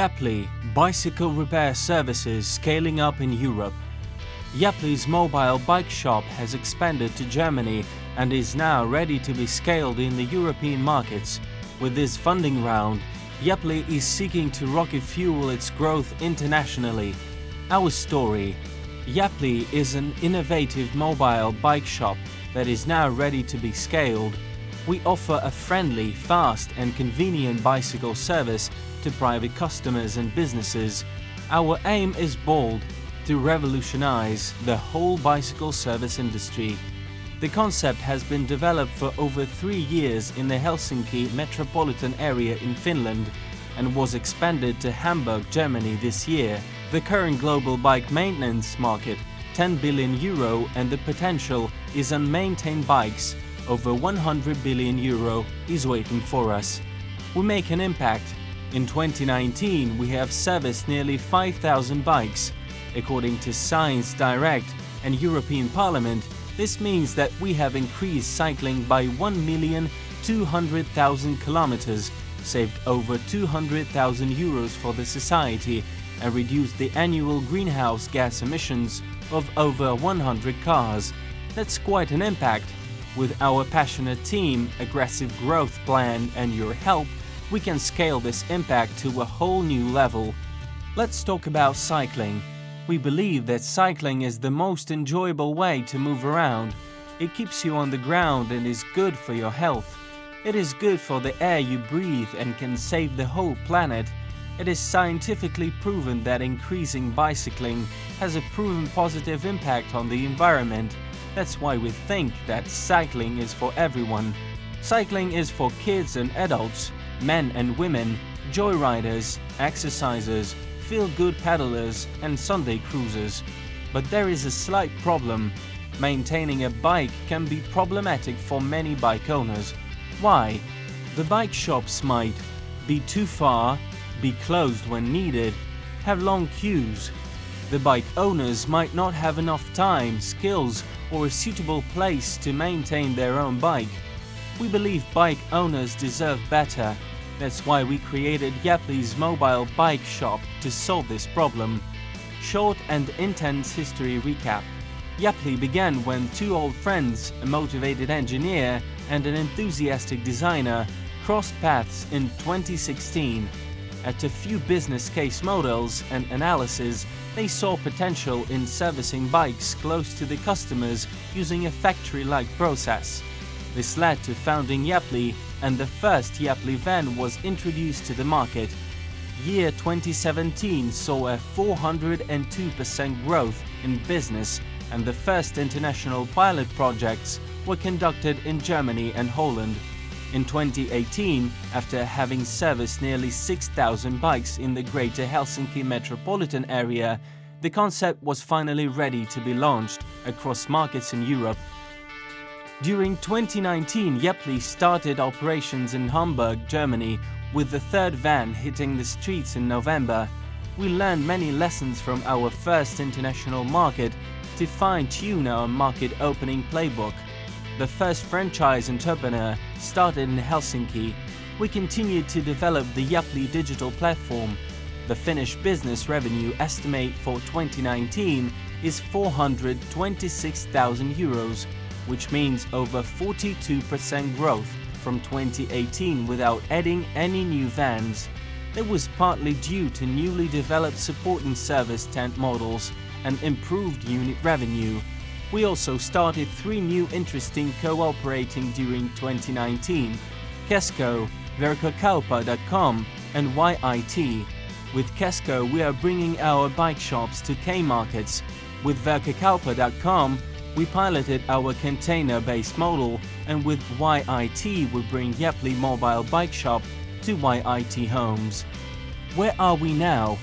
Yapli, bicycle repair services scaling up in Europe. Yapli's mobile bike shop has expanded to Germany and is now ready to be scaled in the European markets. With this funding round, Yapli is seeking to rocket fuel its growth internationally. Our story: Yapli is an innovative mobile bike shop that is now ready to be scaled. We offer a friendly, fast and convenient bicycle service to private customers and businesses. Our aim is bold: to revolutionize the whole bicycle service industry. The concept has been developed for over 3 years in the Helsinki metropolitan area in Finland and was expanded to Hamburg, Germany this year. The current global bike maintenance market, 10 billion euro, and the potential is unmaintained bikes, over 100 billion euro, is waiting for us. We make an impact. In 2019, we have serviced nearly 5,000 bikes. According to Science Direct and European Parliament, this means that we have increased cycling by 1,200,000 kilometers, saved over 200,000 euros for the society, and reduced the annual greenhouse gas emissions of over 100 cars. That's quite an impact. With our passionate team, aggressive growth plan, and your help, we can scale this impact to a whole new level. Let's talk about cycling. We believe that cycling is the most enjoyable way to move around. It keeps you on the ground and is good for your health. It is good for the air you breathe and can save the whole planet. It is scientifically proven that increasing bicycling has a proven positive impact on the environment. That's why we think that cycling is for everyone. Cycling is for kids and adults, men and women, joyriders, exercisers, feel-good paddlers and Sunday cruisers. But there is a slight problem. Maintaining a bike can be problematic for many bike owners. Why? The bike shops might be too far, be closed when needed, have long queues. The bike owners might not have enough time, skills, or a suitable place to maintain their own bike. We believe bike owners deserve better. That's why we created Yapli's mobile bike shop to solve this problem. Short and intense history recap. Yapli began when 2 old friends, a motivated engineer and an enthusiastic designer, crossed paths in 2016. After a few business case models and analysis, they saw potential in servicing bikes close to the customers using a factory-like process. This led to founding Yapli, and the first Yapli van was introduced to the market. Year 2017 saw a 402% growth in business, and the first international pilot projects were conducted in Germany and Holland. In 2018, after having serviced nearly 6,000 bikes in the greater Helsinki metropolitan area, the concept was finally ready to be launched across markets in Europe. During 2019, Yapli started operations in Hamburg, Germany, with the 3rd van hitting the streets in November. We learned many lessons from our first international market to fine-tune our market opening playbook. The first franchise entrepreneur started in Helsinki. We continued to develop the Yapli digital platform. The Finnish business revenue estimate for 2019 is 426,000 euros, which means over 42% growth from 2018 without adding any new vans. That was partly due to newly developed support and service tent models and improved unit revenue. We also started 3 new interesting cooperating during 2019: Kesko, Verkkokauppa.com and YIT. With Kesko, we are bringing our bike shops to K-markets. With Verkkokauppa.com, we piloted our container-based model, and with YIT we bring Yapli mobile bike shop to YIT homes. Where are we now?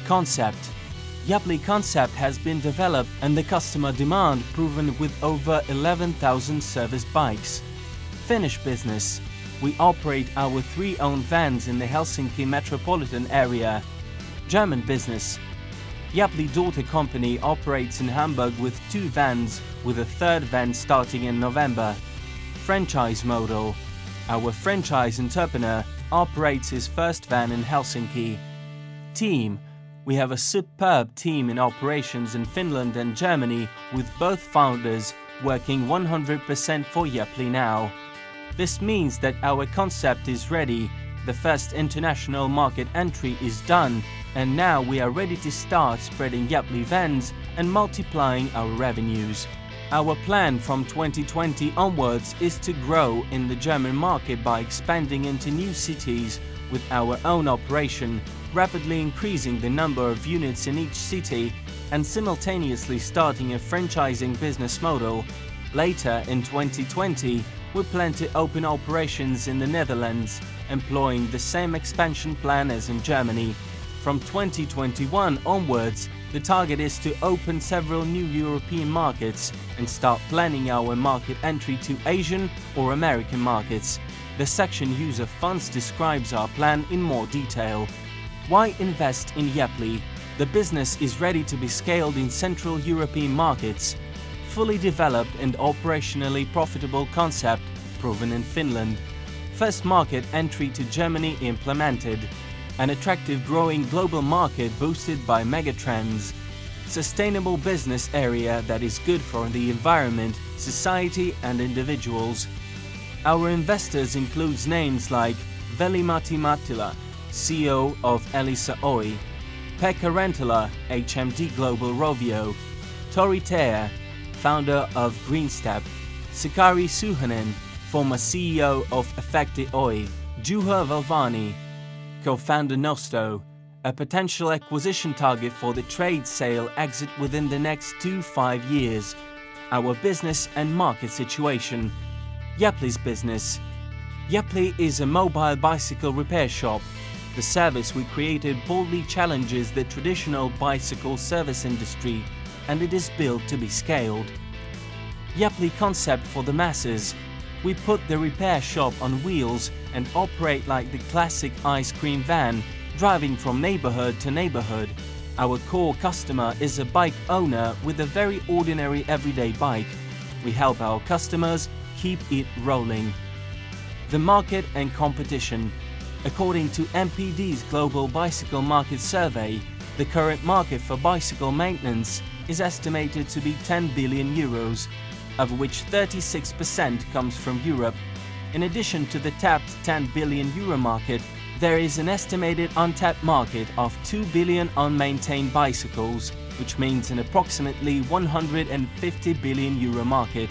Concept. Yapli concept has been developed and the customer demand proven with over 11,000 serviced bikes. Finnish business. We operate our 3 owned vans in the Helsinki metropolitan area. German business. Yapli daughter company operates in Hamburg with 2 vans, with a 3rd van starting in November. Franchise model. Our franchise entrepreneur operates his first van in Helsinki. team. We have a superb team in operations in Finland and Germany, with both founders working 100% for Yapli now. This means that our concept is ready, the first international market entry is done, and now we are ready to start spreading Yapli vans and multiplying our revenues. Our plan from 2020 onwards is to grow in the German market by expanding into new cities with our own operation, rapidly increasing the number of units in each city and simultaneously starting a franchising business model. Later in 2020, we plan to open operations in the Netherlands, employing the same expansion plan as in Germany. From 2021 onwards, the target is to open several new European markets and start planning our market entry to Asian or American markets. The section Use of Funds describes our plan in more detail. Why invest in Yapli? The business is ready to be scaled in Central European markets. Fully developed and operationally profitable concept proven in Finland. First market entry to Germany implemented. An attractive growing global market boosted by megatrends. Sustainable business area that is good for the environment, society and individuals. Our investors includes names like Veli-Matti Mattila, CEO of Elisa Oy, Pekka Rentala, HMD Global Rovio, Tori Teer, founder of Greenstep, Sakari Suhanen, former CEO of Effecti Oy, Juha Valvani, co-founder Nosto, a potential acquisition target for the trade sale exit within the next 2-5 years. Our business and market situation. Yapli's business. Yapli is a mobile bicycle repair shop. The service we created boldly challenges the traditional bicycle service industry, and it is built to be scaled. Yapli concept for the masses. We put the repair shop on wheels and operate like the classic ice cream van, driving from neighborhood to neighborhood. Our core customer is a bike owner with a very ordinary everyday bike. We help our customers keep it rolling. The market and competition. According to MPD's Global Bicycle Market Survey, the current market for bicycle maintenance is estimated to be 10 billion euros, of which 36% comes from Europe. In addition to the tapped 10 billion euro market, there is an estimated untapped market of 2 billion unmaintained bicycles, which means an approximately 150 billion euro market.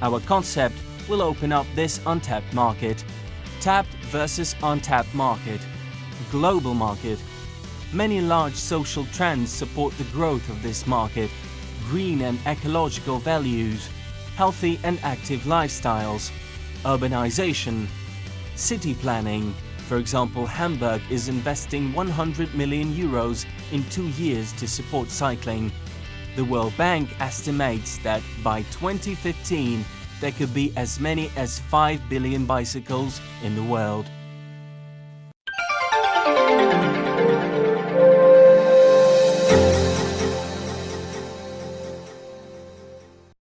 Our concept will open up this untapped market. Tapped versus untapped market. Global market. Many large social trends support the growth of this market. Green and ecological values, healthy and active lifestyles, urbanization, city planning. For example, Hamburg is investing 100 million euros in 2 years to support cycling. The World Bank estimates that by 2015 there could be as many as 5 billion bicycles in the world.